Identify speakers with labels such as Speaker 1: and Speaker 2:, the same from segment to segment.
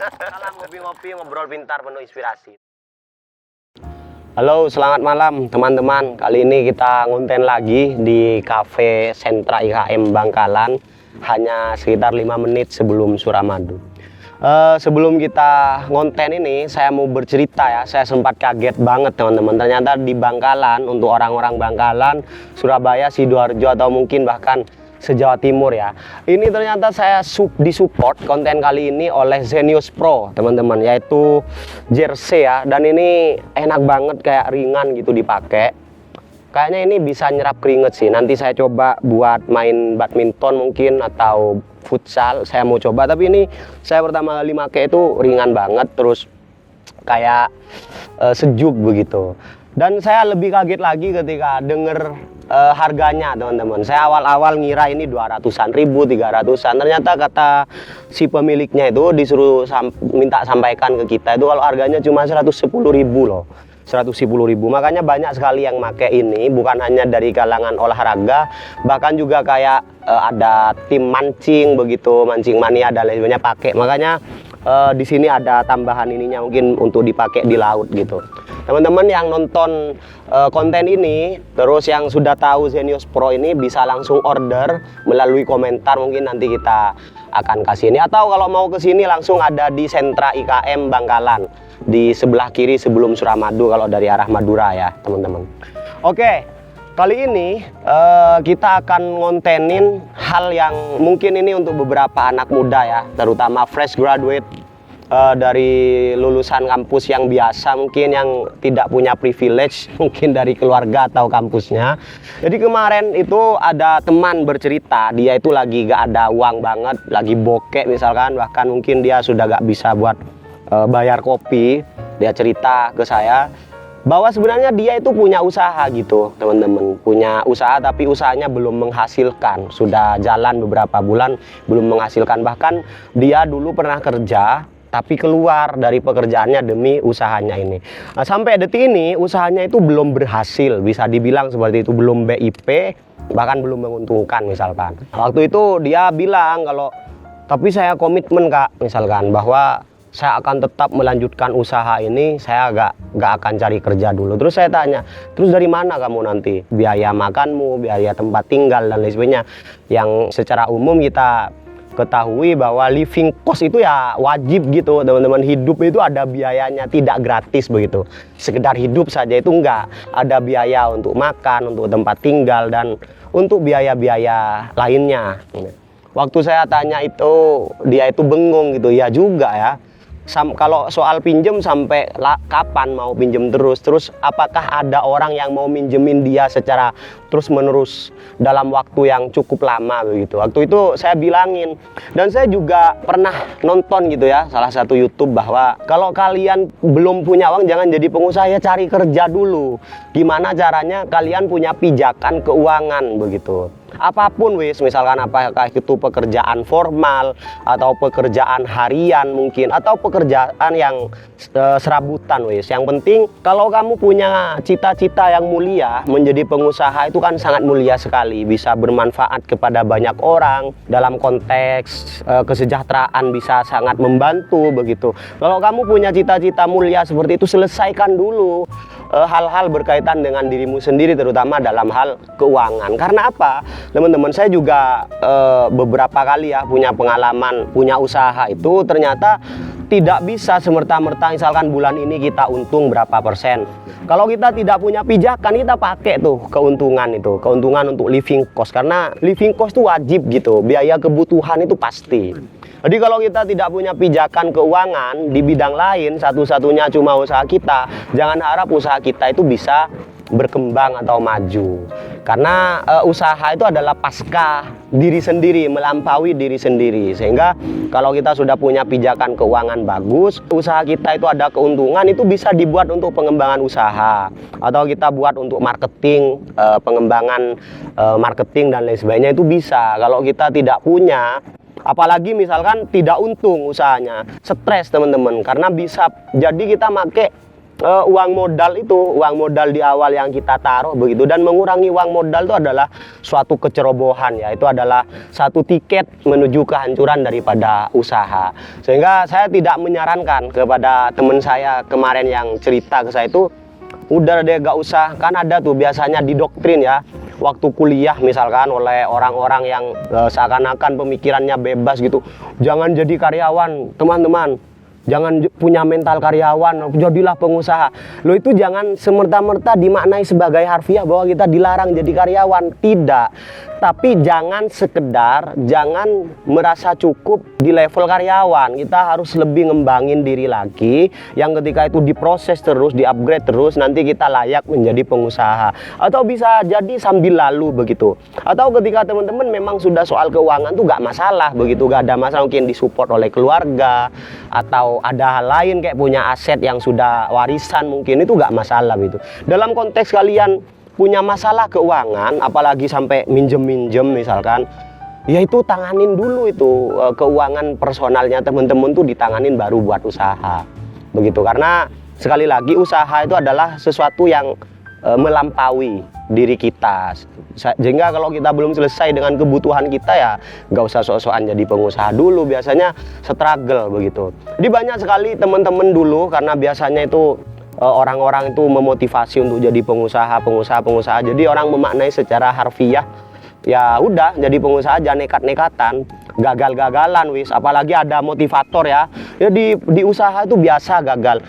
Speaker 1: Salam ngopi-ngopi, ngobrol pintar penuh inspirasi. Halo, selamat malam teman-teman. Kali ini kita ngonten lagi di Cafe Sentra IKM Bangkalan. Hanya sekitar 5 menit sebelum Suramadu. Sebelum kita ngonten ini, saya mau bercerita ya. Saya sempat kaget banget teman-teman. Ternyata di Bangkalan, untuk orang-orang Bangkalan, Surabaya, Sidoarjo, atau mungkin bahkan se-Jawa Timur ya, ini ternyata saya disupport konten kali ini oleh Zenius Pro teman-teman, yaitu jersey ya. Dan ini enak banget, kayak ringan gitu dipakai. Kayaknya ini bisa nyerap keringet sih. Nanti saya coba buat main badminton mungkin atau futsal, saya mau coba. Tapi ini saya pertama kali pakai itu ringan banget, terus kayak sejuk begitu. Dan saya lebih kaget lagi ketika denger harganya teman-teman. Saya awal-awal ngira ini 200-an ribu, 300-an. Ternyata kata si pemiliknya itu disuruh minta sampaikan ke kita itu kalau harganya cuma 110.000 loh. 110.000. Makanya banyak sekali yang pakai ini, bukan hanya dari kalangan olahraga, bahkan juga kayak ada tim mancing begitu, mancing mania dan lain sebagainya pakai. Makanya di sini ada tambahan ininya mungkin untuk dipakai di laut gitu. Teman-teman yang nonton konten ini, terus yang sudah tahu Zenius Pro ini, bisa langsung order melalui komentar, mungkin nanti kita akan kasih ini. Atau kalau mau ke sini langsung ada di Sentra IKM Bangkalan, di sebelah kiri sebelum Suramadu kalau dari arah Madura ya teman-teman. Oke, kali ini kita akan ngontenin hal yang mungkin ini untuk beberapa anak muda ya, terutama fresh graduate dari lulusan kampus yang biasa, mungkin yang tidak punya privilege mungkin dari keluarga atau kampusnya. Jadi kemarin itu ada teman bercerita, dia itu lagi gak ada uang banget, lagi bokek misalkan, bahkan mungkin dia sudah gak bisa buat bayar kopi. Dia cerita ke saya bahwa sebenarnya dia itu punya usaha gitu teman-teman, punya usaha tapi usahanya belum menghasilkan, sudah jalan beberapa bulan belum menghasilkan. Bahkan dia dulu pernah kerja tapi keluar dari pekerjaannya demi usahanya ini. Nah, sampai detik ini usahanya itu belum berhasil, bisa dibilang seperti itu, belum BIP, bahkan belum menguntungkan misalkan. Waktu itu dia bilang kalau, tapi saya komitmen Kak, misalkan, bahwa saya akan tetap melanjutkan usaha ini, saya gak akan cari kerja dulu. Terus saya tanya, terus dari mana kamu nanti? Biaya makanmu, biaya tempat tinggal, dan lain sebagainya. Yang secara umum kita ketahui bahwa living cost itu ya wajib gitu teman-teman. Hidup itu ada biayanya, tidak gratis begitu. Sekedar hidup saja itu enggak, ada biaya untuk makan, untuk tempat tinggal, dan untuk biaya-biaya lainnya. Waktu saya tanya itu, dia itu bengong gitu, ya juga ya. Kalau soal pinjem sampai kapan mau pinjem terus apakah ada orang yang mau minjemin dia secara terus menerus dalam waktu yang cukup lama begitu. Waktu itu saya bilangin, dan saya juga pernah nonton gitu ya salah satu YouTube, bahwa kalau kalian belum punya uang jangan jadi pengusaha, ya cari kerja dulu. Gimana caranya kalian punya pijakan keuangan begitu. Apapun wis, misalkan apakah itu pekerjaan formal atau pekerjaan harian mungkin, atau pekerjaan yang serabutan wis. Yang penting kalau kamu punya cita-cita yang mulia, menjadi pengusaha itu kan sangat mulia sekali, bisa bermanfaat kepada banyak orang, dalam konteks kesejahteraan bisa sangat membantu begitu. Kalau kamu punya cita-cita mulia seperti itu, selesaikan dulu hal-hal berkaitan dengan dirimu sendiri, terutama dalam hal keuangan. Karena apa? Teman-teman, saya juga beberapa kali ya punya pengalaman, punya usaha itu ternyata tidak bisa semerta-merta misalkan bulan ini kita untung berapa persen. Kalau kita tidak punya pijakan, kita pakai tuh keuntungan itu, keuntungan untuk living cost. Karena living cost itu wajib gitu, biaya kebutuhan itu pasti. Jadi kalau kita tidak punya pijakan keuangan di bidang lain, satu-satunya cuma usaha kita, jangan harap usaha kita itu bisa berkembang atau maju. Karena usaha itu adalah pasca diri sendiri, melampaui diri sendiri. Sehingga kalau kita sudah punya pijakan keuangan bagus, usaha kita itu ada keuntungan, itu bisa dibuat untuk pengembangan usaha, atau kita buat untuk marketing, pengembangan marketing dan lain sebagainya, itu bisa. Kalau kita tidak punya, apalagi misalkan tidak untung usahanya, stres teman-teman, karena bisa jadi kita pakai uang modal itu, uang modal di awal yang kita taruh begitu, dan mengurangi uang modal itu adalah suatu kecerobohan ya, itu adalah satu tiket menuju kehancuran daripada usaha. Sehingga saya tidak menyarankan kepada teman saya kemarin yang cerita ke saya itu, udah deh gak usah, kan ada tuh biasanya didoktrin ya waktu kuliah misalkan oleh orang-orang yang seakan-akan pemikirannya bebas gitu, jangan jadi karyawan teman-teman, jangan punya mental karyawan, jadilah pengusaha. Lo itu jangan semerta-merta dimaknai sebagai harfiah bahwa kita dilarang jadi karyawan, tidak. Tapi jangan sekedar, jangan merasa cukup di level karyawan. Kita harus lebih ngembangin diri lagi, yang ketika itu diproses terus, di-upgrade terus, nanti kita layak menjadi pengusaha. Atau bisa jadi sambil lalu begitu. Atau ketika teman-teman memang sudah soal keuangan tuh gak masalah begitu, gak ada masalah, mungkin disupport oleh keluarga, atau ada hal lain kayak punya aset yang sudah warisan mungkin, itu gak masalah gitu. Dalam konteks kalian punya masalah keuangan, apalagi sampai minjem-minjem misalkan, ya itu tanganin dulu itu keuangan personalnya teman-teman tuh ditanganin baru buat usaha begitu. Karena sekali lagi usaha itu adalah sesuatu yang melampaui diri kita, sehingga kalau kita belum selesai dengan kebutuhan kita ya nggak usah sok-sokan jadi pengusaha dulu, biasanya struggle begitu. Jadi banyak sekali teman-teman dulu, karena biasanya itu orang-orang itu memotivasi untuk jadi pengusaha, jadi orang memaknai secara harfiah, ya udah jadi pengusaha aja nekat-nekatan, gagal-gagalan wis, apalagi ada motivator ya di usaha itu biasa gagal.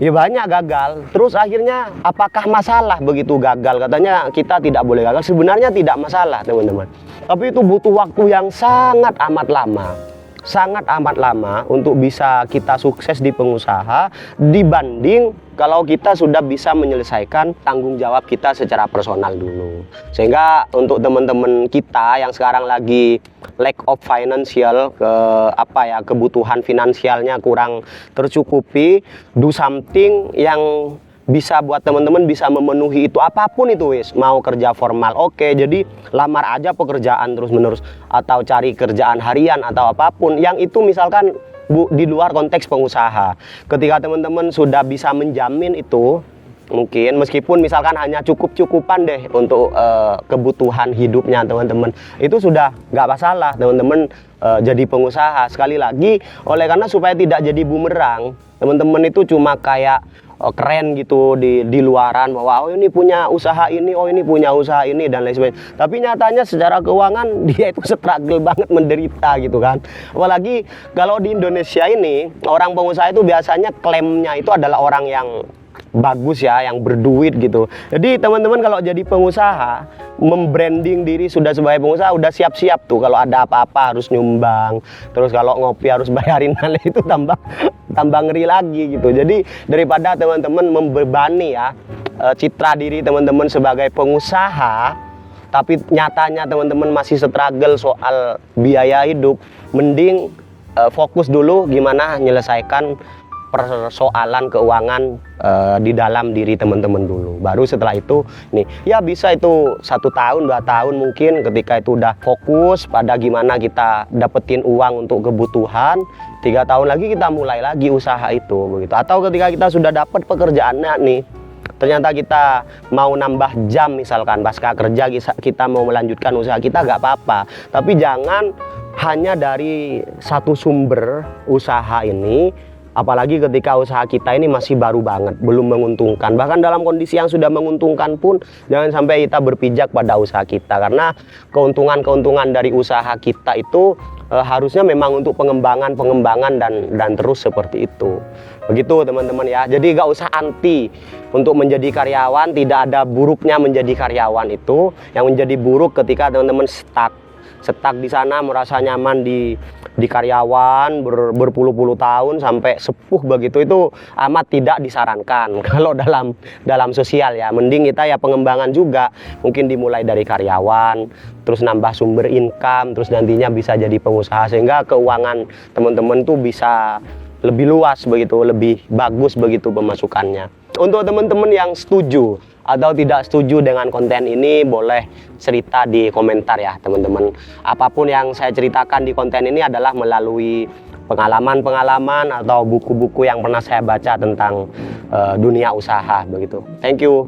Speaker 1: Ya banyak gagal, terus akhirnya apakah masalah begitu gagal? Katanya kita tidak boleh gagal, sebenarnya tidak masalah teman-teman. Tapi itu butuh waktu yang sangat amat lama untuk bisa kita sukses di pengusaha, dibanding kalau kita sudah bisa menyelesaikan tanggung jawab kita secara personal dulu. Sehingga untuk teman-teman kita yang sekarang lagi lack of financial, kebutuhan finansialnya kurang tercukupi, do something yang bisa buat teman-teman bisa memenuhi itu, apapun itu wis, mau kerja formal oke, jadi lamar aja pekerjaan terus-menerus, atau cari kerjaan harian atau apapun yang itu misalkan di luar konteks pengusaha. Ketika teman-teman sudah bisa menjamin itu, mungkin meskipun misalkan hanya cukup-cukupan deh untuk kebutuhan hidupnya teman-teman, itu sudah nggak masalah teman-teman jadi pengusaha. Sekali lagi, oleh karena supaya tidak jadi bumerang, teman-teman itu cuma kayak keren gitu di luaran bahwa oh ini punya usaha ini, oh ini punya usaha ini dan lain sebagainya. Tapi nyatanya secara keuangan dia itu struggle banget, menderita gitu kan. Apalagi kalau di Indonesia ini orang pengusaha itu biasanya klaimnya itu adalah orang yang bagus ya, yang berduit gitu. Jadi teman-teman kalau jadi pengusaha, membranding diri sudah sebagai pengusaha, udah siap-siap tuh kalau ada apa-apa harus nyumbang, terus kalau ngopi harus bayarin hal itu, tambah ngeri lagi gitu. Jadi daripada teman-teman membebani ya citra diri teman-teman sebagai pengusaha, tapi nyatanya teman-teman masih struggle soal biaya hidup, mending fokus dulu gimana menyelesaikan persoalan keuangan di dalam diri teman-teman dulu. Baru setelah itu nih ya bisa itu 1 tahun 2 tahun mungkin, ketika itu udah fokus pada gimana kita dapetin uang untuk kebutuhan, 3 tahun lagi kita mulai lagi usaha itu begitu. Atau ketika kita sudah dapat pekerjaannya nih, ternyata kita mau nambah jam misalkan pasca kerja, kita mau melanjutkan usaha kita, nggak apa-apa. Tapi jangan hanya dari satu sumber usaha ini, apalagi ketika usaha kita ini masih baru banget, belum menguntungkan. Bahkan dalam kondisi yang sudah menguntungkan pun jangan sampai kita berpijak pada usaha kita, karena keuntungan-keuntungan dari usaha kita itu harusnya memang untuk pengembangan dan terus seperti itu. Begitu teman-teman ya. Jadi gak usah anti untuk menjadi karyawan. Tidak ada buruknya menjadi karyawan itu. Yang menjadi buruk ketika teman-teman stuck di sana, merasa nyaman di karyawan berpuluh-puluh tahun sampai sepuh begitu, itu amat tidak disarankan kalau dalam sosial ya. Mending kita ya pengembangan juga, mungkin dimulai dari karyawan, terus nambah sumber income, terus nantinya bisa jadi pengusaha, sehingga keuangan teman-teman tuh bisa lebih luas begitu, lebih bagus begitu pemasukannya. Untuk teman-teman yang setuju atau tidak setuju dengan konten ini, boleh cerita di komentar ya teman-teman. Apapun yang saya ceritakan di konten ini adalah melalui pengalaman-pengalaman atau buku-buku yang pernah saya baca tentang dunia usaha begitu. Thank you.